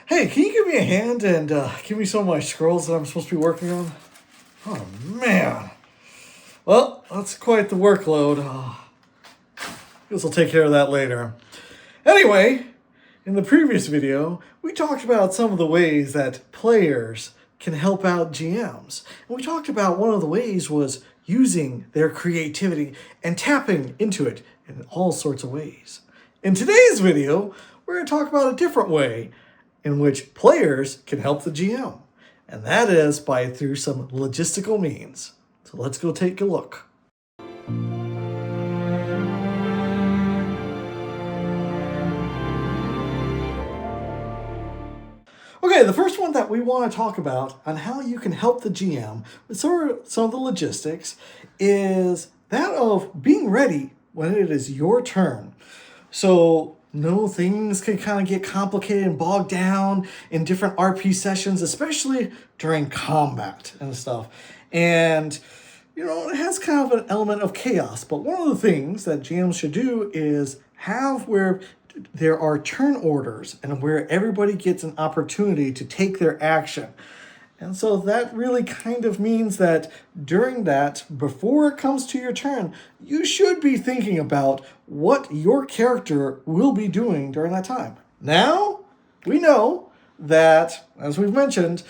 Hey, can you give me a hand and give me some of my scrolls that I'm supposed to be working on? Oh, man. Well, that's quite the workload. Guess I'll take care of that later. Anyway, in the previous video, we talked about some of the ways that players can help out GMs. And we talked about one of the ways was using their creativity and tapping into it in all sorts of ways. In today's video, we're going to talk about a different way in which players can help the GM. And that is through some logistical means. So let's go take a look. Okay, the first one that we want to talk about on how you can help the GM with some of the logistics is that of being ready when it is your turn. So, things can kind of get complicated and bogged down in different RP sessions, especially during combat and stuff. And, it has kind of an element of chaos. But one of the things that GMs should do is have where there are turn orders and where everybody gets an opportunity to take their action. And so that really kind of means that during that, before it comes to your turn, you should be thinking about what your character will be doing during that time. Now, we know that, as we've mentioned,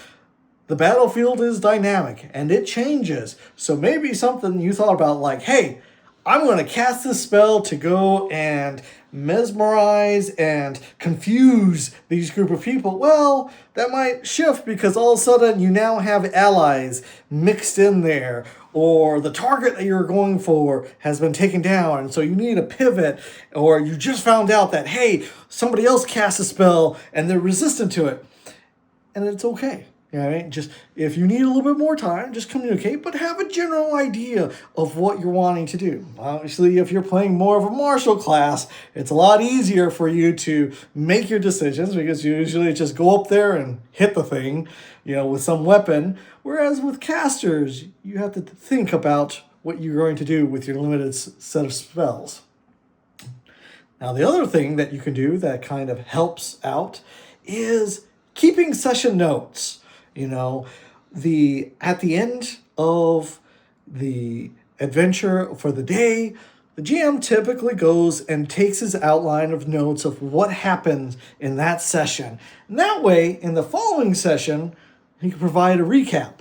the battlefield is dynamic and it changes. So maybe something you thought about like, hey, I'm going to cast this spell to go and mesmerize and confuse these group of people. Well, that might shift because all of a sudden you now have allies mixed in there, or the target that you're going for has been taken down, and so you need a pivot, or you just found out that, hey, somebody else cast a spell and they're resistant to it. And it's okay. Just if you need a little bit more time, just communicate, but have a general idea of what you're wanting to do. Obviously, if you're playing more of a martial class, it's a lot easier for you to make your decisions because you usually just go up there and hit the thing, with some weapon. Whereas with casters, you have to think about what you're going to do with your limited set of spells. Now, the other thing that you can do that kind of helps out is keeping session notes. At the end of the adventure for the day, the GM typically goes and takes his outline of notes of what happened in that session. And that way, in the following session, he can provide a recap.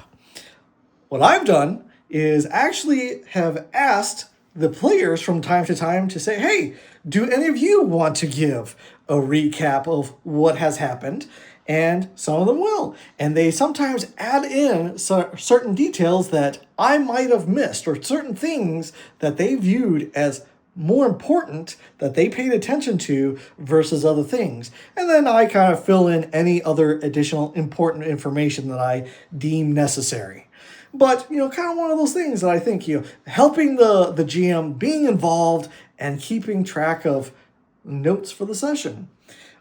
What I've done is actually have asked the players from time to time to say, hey, do any of you want to give a recap of what has happened? And some of them will. And they sometimes add in certain details that I might have missed, or certain things that they viewed as more important that they paid attention to versus other things. And then I kind of fill in any other additional important information that I deem necessary. But, kind of one of those things that I think, helping the GM, being involved, and keeping track of notes for the session.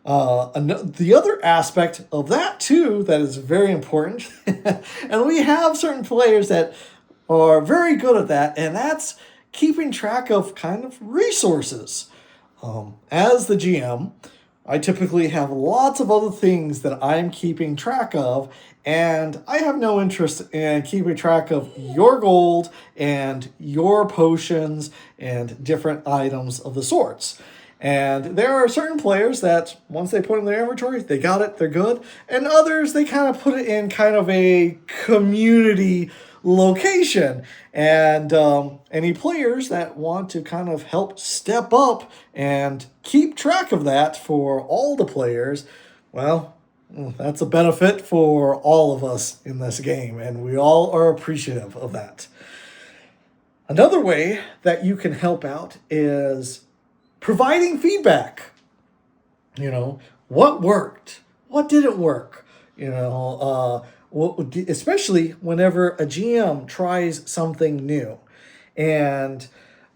The other aspect of that, too, that is very important, and we have certain players that are very good at that, and that's keeping track of kind of resources. As the GM, I typically have lots of other things that I'm keeping track of, and I have no interest in keeping track of your gold and your potions and different items of the sorts. And there are certain players that once they put it in their inventory, they got it, they're good. And others, they kind of put it in kind of a community location. And any players that want to kind of help step up and keep track of that for all the players, well, that's a benefit for all of us in this game. And we all are appreciative of that. Another way that you can help out is providing feedback. What worked? What didn't work? Especially whenever a GM tries something new. And,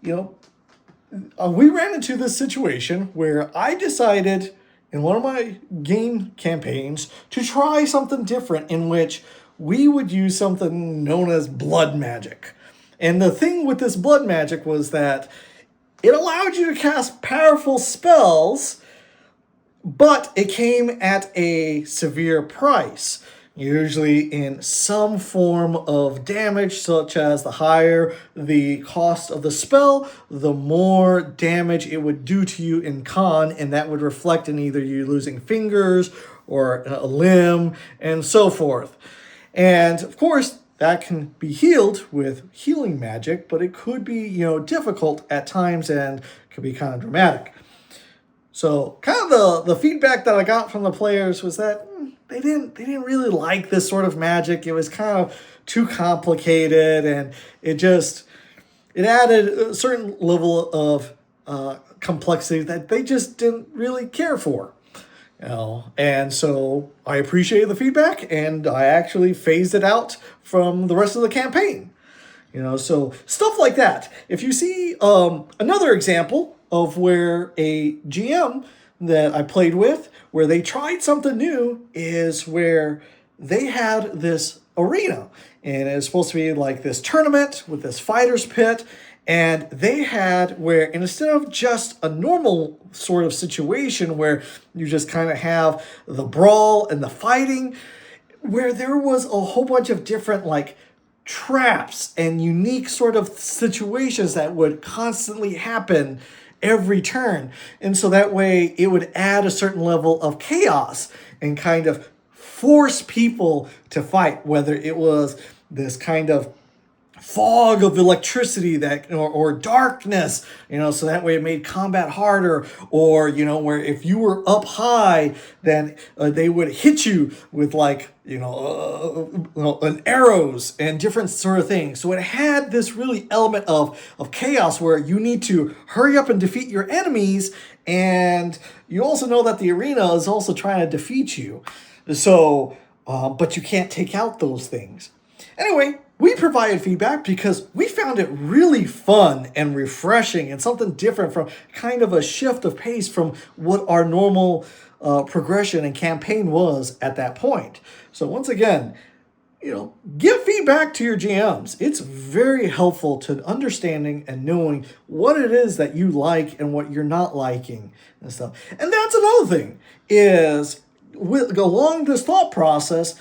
we ran into this situation where I decided in one of my game campaigns to try something different in which we would use something known as blood magic. And the thing with this blood magic was that it allowed you to cast powerful spells but it came at a severe price, usually in some form of damage, such as the higher the cost of the spell, the more damage it would do to you in con, and that would reflect in either you losing fingers or a limb and so forth. And of course, that can be healed with healing magic, but it could be, difficult at times and could be kind of dramatic. So kind of the feedback that I got from the players was that they didn't really like this sort of magic. It was kind of too complicated, and it added a certain level of complexity that they just didn't really care for. And so I appreciated the feedback, and I actually phased it out from the rest of the campaign. So stuff like that. If you see another example of where a GM that I played with, where they tried something new, is where they had this arena, and it was supposed to be like this tournament with this fighter's pit, and they had where, instead of just a normal sort of situation where you just kind of have the brawl and the fighting, where there was a whole bunch of different like traps and unique sort of situations that would constantly happen every turn. And so that way it would add a certain level of chaos and kind of force people to fight, whether it was this kind of fog of electricity that or darkness, so that way it made combat harder, or where if you were up high, then they would hit you with like an arrows and different sort of things. So it had this really element of chaos where you need to hurry up and defeat your enemies, and you also know that the arena is also trying to defeat you. So but you can't take out those things. Anyway, we provided feedback because we found it really fun and refreshing and something different, from kind of a shift of pace from what our normal progression and campaign was at that point. So once again, give feedback to your GMs. It's very helpful to understanding and knowing what it is that you like and what you're not liking and stuff. And that's another thing, is along this thought process,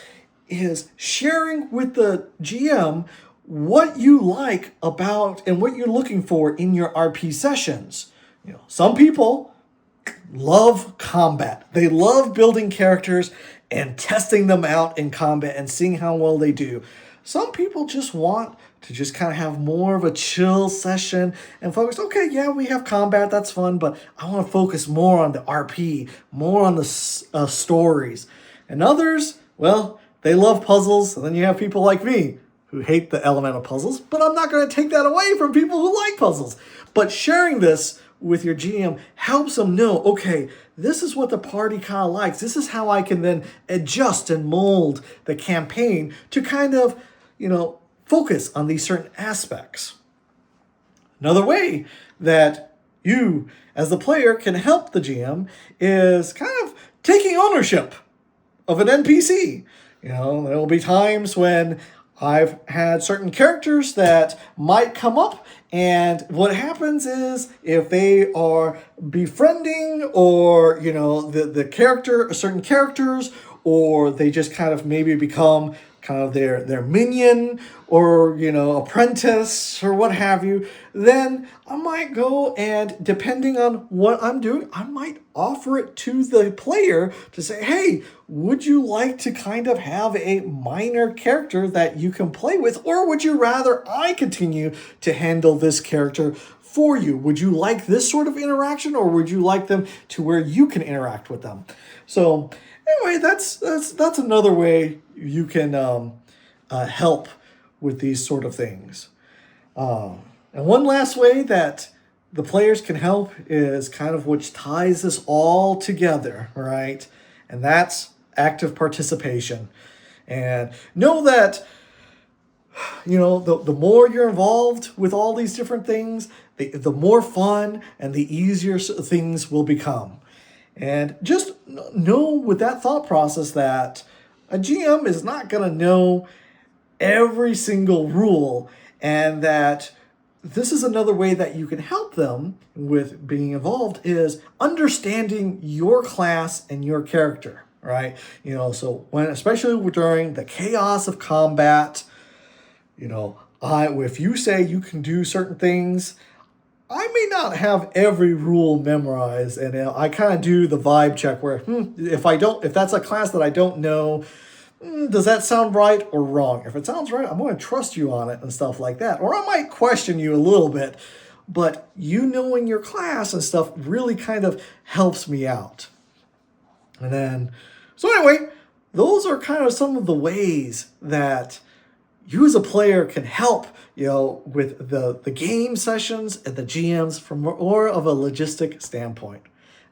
is sharing with the GM what you like about and what you're looking for in your RP sessions. Some people love combat. They love building characters and testing them out in combat and seeing how well they do. Some people just want to just kind of have more of a chill session and focus, okay, yeah, we have combat, that's fun, but I want to focus more on the RP, more on the stories. And others, well, they love puzzles, and then you have people like me who hate the element of puzzles, but I'm not going to take that away from people who like puzzles. But sharing this with your GM helps them know, okay, this is what the party kind of likes. This is how I can then adjust and mold the campaign to kind of, focus on these certain aspects. Another way that you, as the player, can help the GM is kind of taking ownership of an NPC. There will be times when I've had certain characters that might come up, and what happens is if they are befriending or, the character, certain characters, or they just kind of maybe become kind of their minion or, apprentice or what have you, then I might go and, depending on what I'm doing, I might offer it to the player to say, hey, would you like to kind of have a minor character that you can play with, or would you rather I continue to handle this character for you? Would you like this sort of interaction, or would you like them to where you can interact with them? So anyway, that's another way you can help with these sort of things. And one last way that the players can help is kind of which ties this all together, right? And that's active participation. And know that, the more you're involved with all these different things, the more fun and the easier things will become. And just know with that thought process that a GM is not going to know every single rule, and that this is another way that you can help them with being involved is understanding your class and your character, right? So when, especially during the chaos of combat, if you say you can do certain things, I may not have every rule memorized, and I kind of do the vibe check where if that's a class that I don't know, does that sound right or wrong? If it sounds right, I'm going to trust you on it and stuff like that. Or I might question you a little bit, but knowing your class and stuff really kind of helps me out. And then, so anyway, those are kind of some of the ways that you as a player can help, with the game sessions and the GMs from more of a logistic standpoint.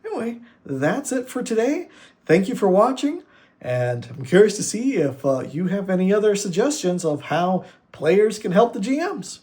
Anyway, that's it for today. Thank you for watching. And I'm curious to see if you have any other suggestions of how players can help the GMs.